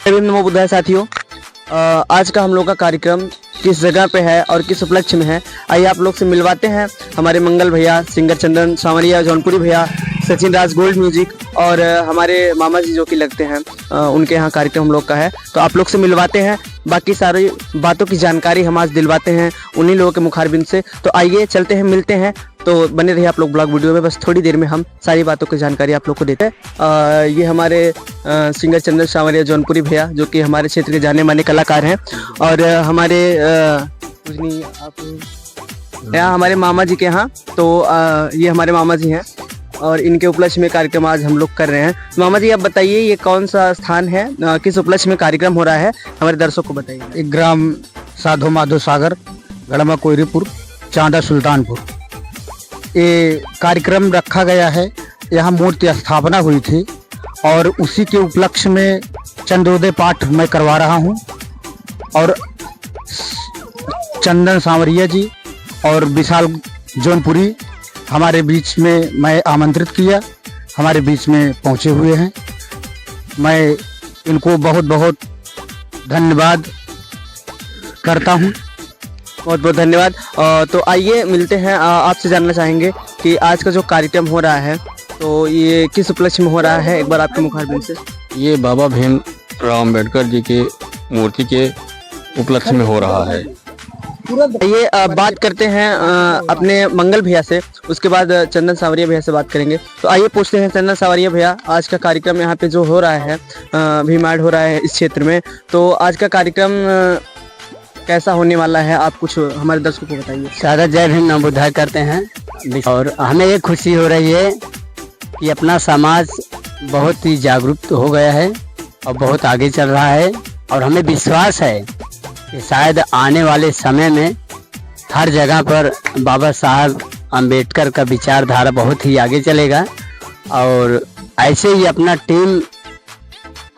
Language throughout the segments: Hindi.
नमो बुद्धाय साथियों, आज का हम लोग का कार्यक्रम किस जगह पे है और किस उपलक्ष्य में है, आइए आप लोग से मिलवाते हैं हमारे मंगल भैया, सिंगर चंदन सांवरिया, जौनपुरी भैया, सचिन राज गोल्ड म्यूजिक और हमारे मामा जी जो कि लगते हैं, उनके यहाँ कार्यक्रम हम लोग का है। तो आप लोग से मिलवाते हैं, बाकी सारी बातों की जानकारी हम आज दिलवाते हैं उन्हीं लोगों के मुखारबिन से। तो आइए चलते हैं, मिलते हैं। तो बने रहिए आप लोग ब्लॉग वीडियो में, बस थोड़ी देर में हम सारी बातों की जानकारी आप लोग को देते हैं। ये हमारे सिंगर चंदन सांवरिया जौनपुरी भैया जो कि हमारे क्षेत्र के जाने माने कलाकार हैं, और हमारे यहाँ हमारे मामा जी के यहाँ, तो ये हमारे मामा जी हैं और इनके उपलक्ष्य में कार्यक्रम आज हम लोग कर रहे हैं। मामा जी आप बताइए, ये कौन सा स्थान है, किस उपलक्ष्य में कार्यक्रम हो रहा है, हमारे दर्शकों को बताइए। एक ग्राम साधु माधो सागर, गढ़मा कोयरीपुर, चांदा सुल्तानपुर, ये कार्यक्रम रखा गया है। यहाँ मूर्ति स्थापना हुई थी और उसी के उपलक्ष्य में चंद्रोदय पाठ मैं करवा रहा हूँ। और चंदन सांवरिया जी और विशाल जौनपुरी हमारे बीच में मैं आमंत्रित किया, हमारे बीच में पहुँचे हुए हैं। मैं इनको बहुत बहुत धन्यवाद करता हूँ। बहुत बहुत धन्यवाद। तो आइए मिलते हैं। आपसे जानना चाहेंगे कि आज का जो कार्यक्रम हो रहा है, तो ये किस उपलक्ष्य में हो रहा है, एक बार आपके मुखारबिन से। ये बाबा भीमराव अम्बेडकर जी के मूर्ति के उपलक्ष्य में हो रहा है। ये बात करते हैं अपने मंगल भैया से, उसके बाद चंदन सांवरिया भैया से बात करेंगे। तो आइए पूछते हैं चंदन सांवरिया भैया, आज का कार्यक्रम यहाँ पे जो हो रहा है, भीमाड़ हो रहा है इस क्षेत्र में, तो आज का कार्यक्रम कैसा होने वाला है, आप कुछ हमारे दर्शकों को बताइए। सादा जय भीम नमो बुद्धाय करते हैं। और हमें ये खुशी हो रही है कि अपना समाज बहुत ही जागरूक हो गया है और बहुत आगे चल रहा है, और हमें विश्वास है कि शायद आने वाले समय में हर जगह पर बाबा साहब अम्बेडकर का विचारधारा बहुत ही आगे चलेगा। और ऐसे ही अपना टीम,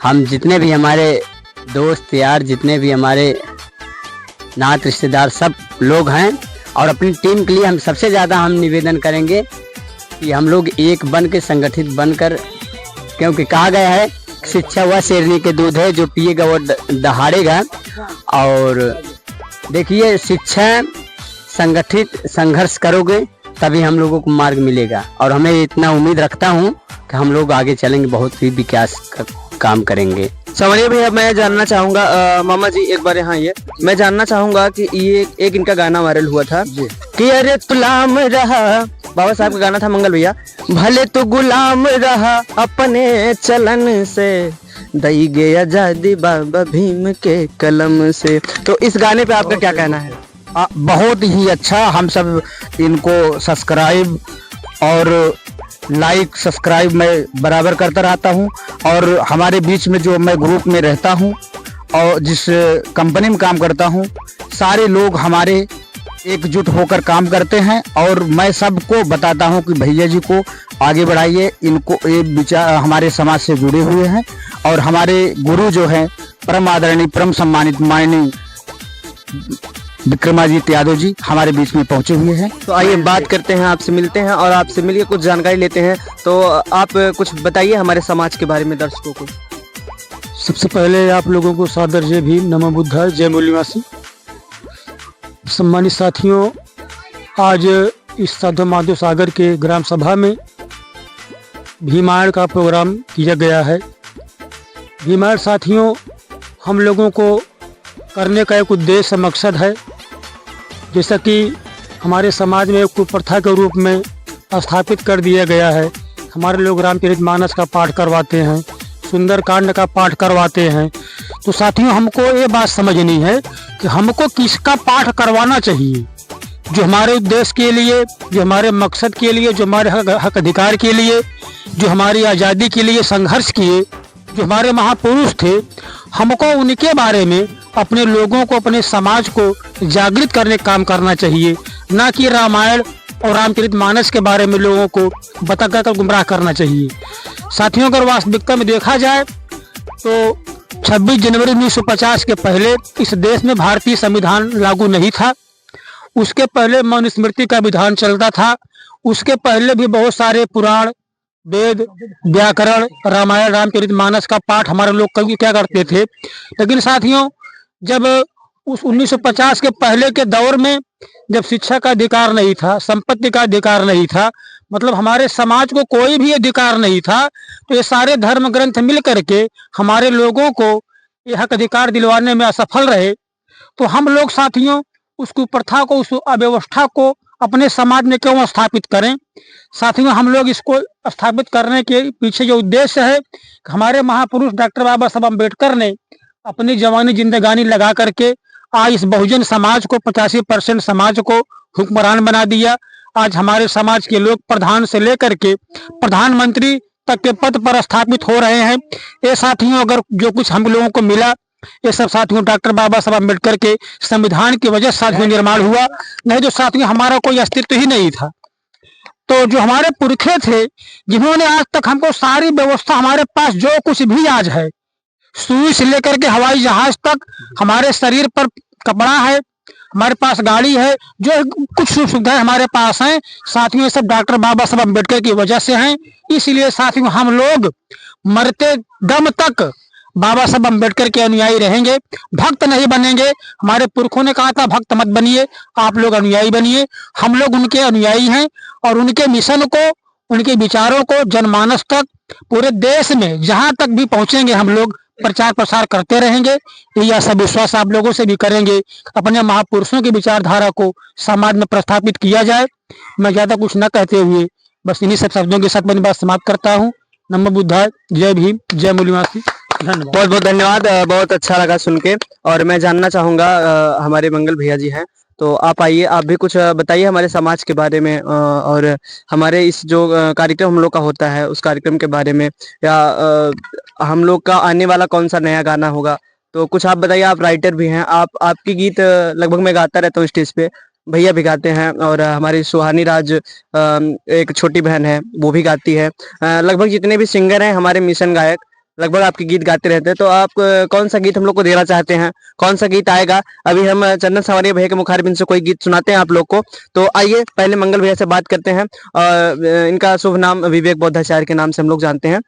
हम जितने भी हमारे दोस्त यार, जितने भी हमारे नात रिश्तेदार सब लोग हैं, और अपनी टीम के लिए हम सबसे ज़्यादा हम निवेदन करेंगे कि हम लोग एक बन के, संगठित बनकर, क्योंकि कहा गया है शिक्षा वह शेरनी के दूध है, जो पिएगा वो दहाड़ेगा। और देखिए, शिक्षा संगठित संघर्ष करोगे तभी हम लोगों को मार्ग मिलेगा, और हमें इतना उम्मीद रखता हूँ कि हम लोग आगे चलेंगे, बहुत ही विकास का काम करेंगे। सांवरिया भैया मैं जानना चाहूँगा, मामा जी एक बार यहाँ, ये मैं जानना चाहूँगा कि ये एक इनका गाना वायरल हुआ था कि अरे गुलाम रहा, बाबा साहब का गाना था मंगल भैया, भले तो गुलाम रहा अपने चलन से, दई गए आजादी बाबा भीम के कलम से। तो इस गाने पे आपका क्या कहना है? बहुत ही अच्छा। हम सब इनको सब्सक्राइब और लाइक सब्सक्राइब मैं बराबर करता रहता हूँ। और हमारे बीच में जो मैं ग्रुप में रहता हूँ और जिस कंपनी में काम करता हूँ, सारे लोग हमारे एकजुट होकर काम करते हैं, और मैं सबको बताता हूँ कि भैया जी को आगे बढ़ाइए, इनको ये विचार हमारे समाज से जुड़े हुए हैं। और हमारे गुरु जो हैं परम आदरणीय, परम सम्मानित माननीय विक्रमादित्य यादव जी हमारे बीच में पहुंचे हुए हैं। तो आइए बात करते हैं, आपसे मिलते हैं और आपसे मिलकर कुछ जानकारी लेते हैं। तो आप कुछ बताइए हमारे समाज के बारे में दर्शकों को। सबसे पहले आप लोगों को सादर जय भीम नमो बुद्धाय, जय मूल्यवासी। सम्मानित साथियों, आज इस साधु माधो सागर के ग्राम सभा में भीमाड़ का प्रोग्राम किया गया है। भीमाड़ साथियों, हम लोगों को करने का एक उद्देश्य मकसद है, जैसा कि हमारे समाज में कुप्रथा के रूप में स्थापित कर दिया गया है। हमारे लोग रामचरितमानस का पाठ करवाते हैं, सुंदरकांड का पाठ करवाते हैं। तो साथियों, हमको ये बात समझनी है कि हमको किसका पाठ करवाना चाहिए, जो हमारे उद्देश्य के लिए, जो हमारे मकसद के लिए, जो हमारे हक अधिकार के लिए, जो हमारी आज़ादी के लिए संघर्ष किए, जो हमारे महापुरुष थे। हमको उनके बारे में अपने लोगों को, अपने समाज को जागृत करने का काम करना चाहिए, ना कि रामायण और रामचरितमानस के बारे में लोगों को बताकर गुमराह करना चाहिए। साथियों, अगर वास्तविकता में देखा जाए तो 26 जनवरी 1950 के पहले इस देश में भारतीय संविधान लागू नहीं था। उसके पहले मनुस्मृति का विधान चलता था। उसके पहले भी बहुत सारे पुराण, वेद, व्याकरण, रामायण, रामचरितमानस का पाठ हमारे लोग कभी क्या करते थे। लेकिन साथियों, जब उस 1950 के पहले के दौर में जब शिक्षा का अधिकार नहीं था, संपत्ति का अधिकार नहीं था, मतलब हमारे समाज को कोई भी अधिकार नहीं था, तो ये सारे धर्म ग्रंथ मिल करके हमारे लोगों को ये हक अधिकार दिलवाने में असफल रहे। तो हम लोग साथियों उस कुप्रथा को, उस अव्यवस्था को अपने समाज में क्यों स्थापित करें। साथियों, हम लोग इसको स्थापित करने के पीछे जो उद्देश्य है, हमारे महापुरुष डॉक्टर बाबा साहब अम्बेडकर ने अपनी जवानी जिंदगानी लगा करके आज इस बहुजन समाज को 85% समाज को हुक्मरान बना दिया। आज हमारे समाज के लोग प्रधान से लेकर के प्रधानमंत्री तक के पद पर स्थापित हो रहे हैं। ये साथियों, अगर जो कुछ हम लोगों को मिला, ये सब साथियों डॉक्टर बाबा साहब अम्बेडकर के संविधान की वजह से साथियों निर्माण हुआ। नहीं तो साथियों हमारा कोई अस्तित्व ही नहीं था। तो जो हमारे पुरखे थे, जिन्होंने आज तक हमको सारी व्यवस्था, हमारे पास जो कुछ भी आज है, सुई से लेकर के हवाई जहाज तक, हमारे शरीर पर कपड़ा है, हमारे पास गाड़ी है, जो कुछ सुख सुविधाएं हमारे पास हैं, साथियों ये सब डॉक्टर बाबा साहब अम्बेडकर की वजह से हैं। इसलिए साथियों हम लोग मरते दम तक बाबा साहब अम्बेडकर के अनुयायी रहेंगे, भक्त नहीं बनेंगे। हमारे पुरखों ने कहा था भक्त मत बनिए, आप लोग अनुयायी बनिए। हम लोग उनके अनुयायी हैं और उनके मिशन को, उनके विचारों को जनमानस तक, पूरे देश में जहां तक भी पहुंचेंगे हम लोग प्रचार प्रसार करते रहेंगे। यह सब विश्वास आप लोगों से भी करेंगे, अपने महापुरुषों की विचारधारा को समाज में प्रस्थापित किया जाए। मैं ज्यादा कुछ न कहते हुए बस इन्हीं सब शब्दों के साथ अपनी बात समाप्त करता हूँ। नमो बुद्धाय, जय भीम, जय मूल्यवासी। धन्यवाद। बहुत बहुत धन्यवाद। बहुत अच्छा लगा सुन के। और मैं जानना चाहूंगा, हमारे मंगल भैया जी हैं, तो आप आइए, आप भी कुछ बताइए हमारे समाज के बारे में, और हमारे इस जो कार्यक्रम हम लोग का होता है उस कार्यक्रम के बारे में, या हम लोग का आने वाला कौन सा नया गाना होगा। तो कुछ आप बताइए। आप राइटर भी हैं, आपकी गीत लगभग मैं गाता रहता हूँ स्टेज पे, भैया भी गाते हैं, और हमारी सुहानी राज एक छोटी बहन है, वो भी गाती है। लगभग जितने भी सिंगर हैं हमारे मिशन गायक लगभग आपके गीत गाते रहते हैं। तो आप कौन सा गीत हम लोग को देना चाहते हैं, कौन सा गीत आएगा? अभी हम चंदन सावरिया भैया के मुखारबिंद से कोई गीत सुनाते हैं आप लोग को। तो आइए पहले मंगल भैया से बात करते हैं। इनका शुभ नाम विवेक बौद्धाचार्य के नाम से हम लोग जानते हैं।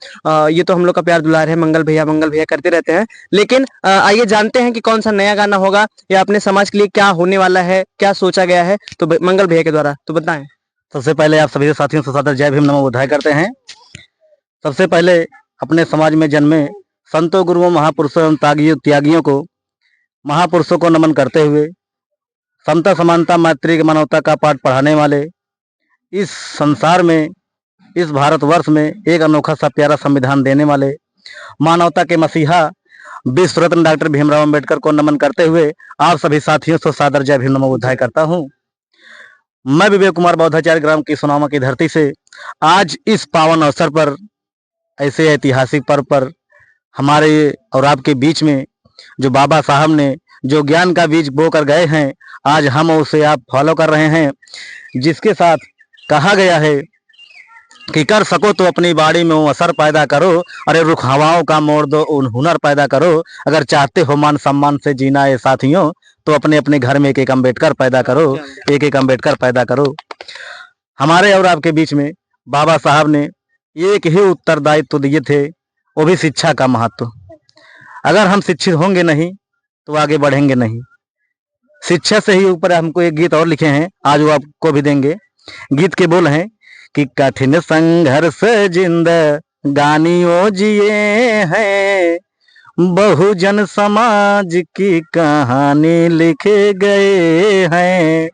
ये तो हम लोग का प्यार दुलार है, मंगल भैया करते रहते हैं। लेकिन आइए जानते हैं कि कौन सा नया गाना होगा, या अपने समाज के लिए क्या होने वाला है, क्या सोचा गया है, तो मंगल भैया के द्वारा तो बताएं। सबसे पहले आप सभी साथियों से सादर जय भीम नमो बुद्धाय करते हैं। सबसे पहले अपने समाज में जन्मे संतों, गुरुओं, महापुरुषों एवं त्यागियों को, महापुरुषों को नमन करते हुए समता, समानता, मैत्री, मानवता का पाठ पढ़ाने वाले, इस संसार में, इस भारतवर्ष में एक अनोखा सा प्यारा संविधान देने वाले मानवता के मसीहा विश्व रत्न डॉक्टर भीमराव अम्बेडकर को नमन करते हुए आप सभी साथियों से सादर जय भीम नमो बुद्धाय करता हूँ। मैं विवेक कुमार बौद्धाचार्य ग्राम की सुनामा की धरती से आज इस पावन अवसर पर, ऐसे ऐतिहासिक पर्व पर हमारे और आपके बीच में जो बाबा साहब ने जो ज्ञान का बीज बो कर गए हैं, आज हम उसे आप फॉलो कर रहे हैं। जिसके साथ कहा गया है कि कर सको तो अपनी बाड़ी में असर पैदा करो, अरे रुख हवाओं का मोड़ दो उन हुनर पैदा करो। अगर चाहते हो मान सम्मान से जीना है साथियों, तो अपने अपने घर में एक एक अम्बेडकर पैदा करो, एक एक अम्बेडकर पैदा करो। हमारे और आपके बीच में बाबा साहब ने एक ही उत्तरदायित्व दिए थे, वो भी शिक्षा का महत्व। अगर हम शिक्षित होंगे नहीं तो आगे बढ़ेंगे नहीं। शिक्षा से ही ऊपर हमको एक गीत और लिखे हैं, आज वो आपको भी देंगे। गीत के बोल हैं कि कठिन संघर्ष जिंदगानियों जिए हैं, बहुजन समाज की कहानी लिखे गए हैं।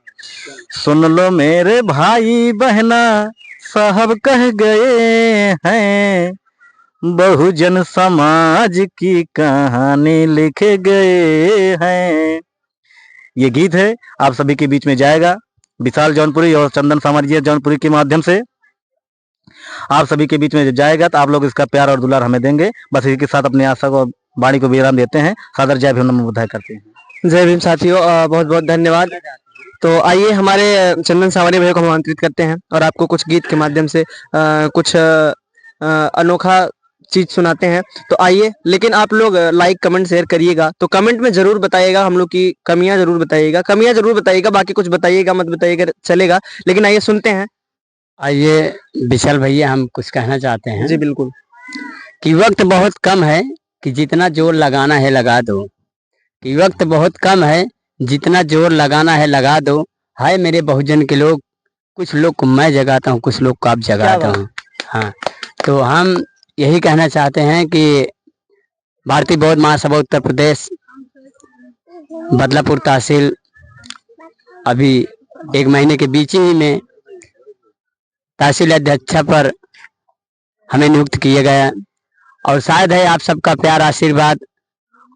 सुन लो मेरे भाई बहना साहब कह गए हैं, बहुजन समाज की कहानी लिखे गए हैं। ये गीत है, आप सभी के बीच में जाएगा। विशाल जौनपुरी और चंदन सावरिया जौनपुरी के माध्यम से आप सभी के बीच में जाएगा, तो आप लोग इसका प्यार और दुलार हमें देंगे। बस इसी के साथ अपने आशा को वाणी को विराम देते हैं। सादर जय भीम नमो बुद्धाय करते हैं। जय भीम साथियों, बहुत बहुत धन्यवाद। तो आइए हमारे चंदन सावरिया भैया को हम आमंत्रित करते हैं और आपको कुछ गीत के माध्यम से कुछ अनोखा चीज सुनाते हैं। तो आइए, लेकिन आप लोग लाइक कमेंट शेयर करिएगा। तो कमेंट में जरूर बताइएगा, हम लोग की कमियां जरूर बताइएगा, बाकी कुछ बताइएगा मत बताइएगा, चलेगा। लेकिन आइए सुनते हैं। आइए विशाल भैया, हम कुछ कहना चाहते हैं जी बिल्कुल। कि वक्त बहुत कम है कि जितना जोर लगाना है लगा दो। कि वक्त बहुत कम है, जितना जोर लगाना है लगा दो। हाय मेरे बहुजन के लोग, कुछ लोग को मैं जगाता हूँ, कुछ लोग को आप जगाता हूँ। हाँ, तो हम यही कहना चाहते हैं कि भारतीय बौद्ध महासभा उत्तर प्रदेश बदलापुर तहसील अभी 1 महीने के बीच ही में तहसील अध्यक्ष पर हमें नियुक्त किया गया। और शायद है आप सबका प्यार आशीर्वाद,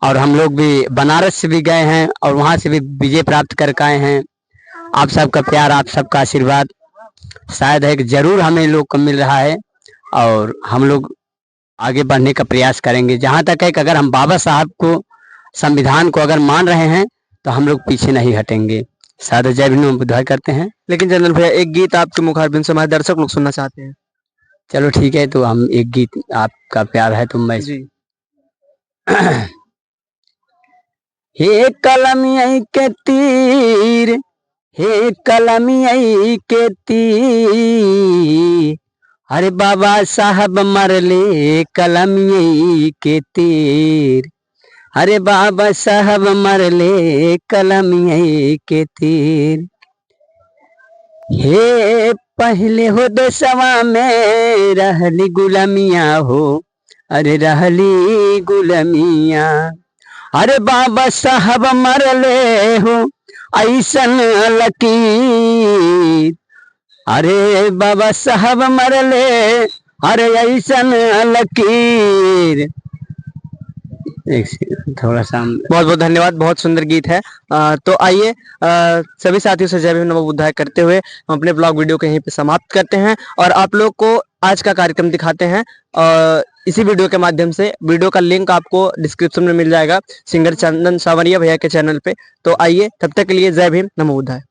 और हम लोग भी बनारस से भी गए हैं और वहाँ से भी विजय प्राप्त करके आए हैं। आप सबका प्यार, आप सबका आशीर्वाद शायद है कि जरूर हमें लोग को मिल रहा है, और हम लोग आगे बढ़ने का प्रयास करेंगे। जहाँ तक है कि अगर हम बाबा साहब को, संविधान को अगर मान रहे हैं तो हम लोग पीछे नहीं हटेंगे। सादर जय भीम, बुधाई करते हैं। लेकिन जनरल भैया, एक गीत आपके मुखारबिन से हमारे दर्शक लोग सुनना चाहते हैं। चलो ठीक है, तो हम एक गीत, आपका प्यार है तो मैं जी। हे कलमिया के तीर, हे कलमिया के तीर, अरे बाबा साहब मरले कलमिया के तीर। अरे बाबा साहब मरले कलमिया के तीर। हे पहले हो देशवा में रहली गुलामिया हो, अरे रहली गुलामिया। अरे बाबा साहब मरले हो ऐसन लकीर। अरे बाबा साहब मरले, अरे ऐसन लकीर। थोड़ा सा बहुत बहुत धन्यवाद, बहुत सुंदर गीत है। तो आइए सभी साथियों से जय भीम नमो बुद्धाय करते हुए हम अपने ब्लॉग वीडियो को यहीं पे समाप्त करते हैं और आप लोग को आज का कार्यक्रम दिखाते हैं। इसी वीडियो के माध्यम से, वीडियो का लिंक आपको डिस्क्रिप्शन में मिल जाएगा सिंगर चंदन सावरिया भैया के चैनल पे। तो आइए, तब तक के लिए जय भीम नमो बुद्धाय।